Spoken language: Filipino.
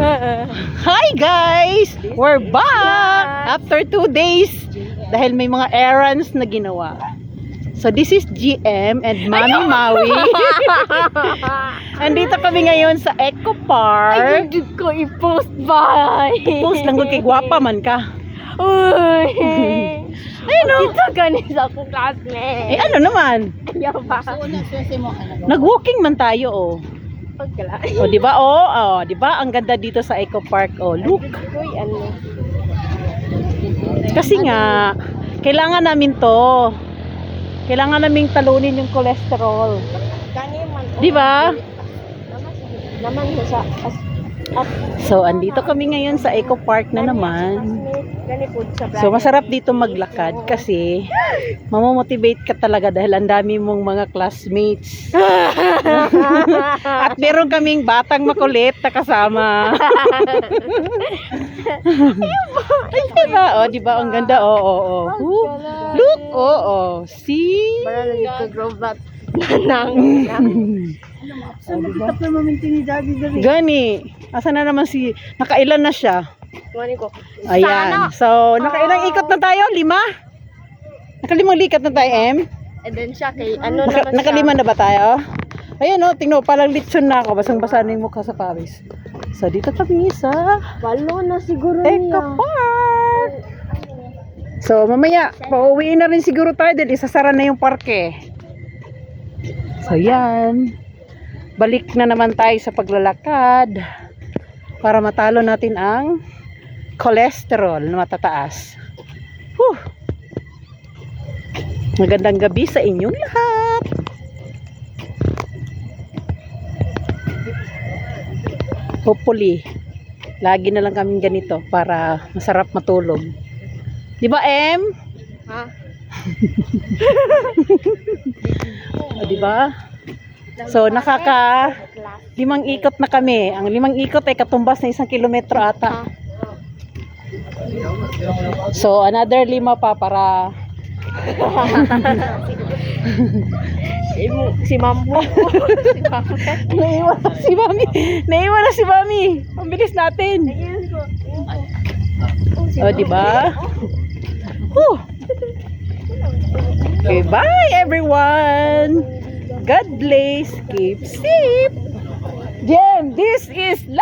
Hi guys! We're back after 2 days dahil may mga errands na ginawa. So this is GM and Mami Maui. Andito kami ngayon sa Eco Park. Ay, ko i-post ba? Post lang kay gwapa man ka. Uy! Ayun o. Kita ganis ako classmate. Eh ano naman? Kaya ba? Nag-walking man tayo oh. Pagkala. O di ba oh, di ba ang ganda dito sa Eco Park oh. Look. Uy, ano? Kasi nga kailangan namin to. Kailangan naming talunin yung cholesterol. Gani man. Di ba? Naman sa So andito kami ngayon sa Eco Park na naman. Gani po sa So masarap dito maglakad kasi mamomotivate ka talaga dahil ang dami mong mga classmates. At meron kaming batang makulit na kasama. Ay, diba? O, diba? Ang ganda. Oo. Look. Oo. See? Para nag-robot. Nang. Saan nakita pa ni Daddy dali? Gani. Asa na naman si... Nakailan na siya? Ngani ko. Ayan. So, nakailang ikot na tayo? 5? Nakalimang likat na tayo, Em? And then siya kay ano naman siya. Nakalima na ba tayo? Ayan o, tingnan mo, parang litson na ako. Basang-basa na yung mukha sa pawis. So, dito kami sa Walo na siguro Eco Park. So, mamaya, pauwiin na rin siguro tayo dahil isasara na yung parke. So, yan. Balik na naman tayo sa paglalakad para matalo natin ang cholesterol na matataas. Whew. Magandang gabi sa inyong lahat. Hopefully, lagi na lang kami ganito para masarap matulog. Di ba, Em? Ha? O, di ba? So, 5 ikot na kami. Ang 5 ikot ay katumbas na 1 kilometro ata. So, another 5 pa para Si Mambo. naiwan na si Mami. Naiwan na si Mami. Ang bilis natin. O, di ba? Okay, bye everyone. God bless. Keep safe. Jem, this is live.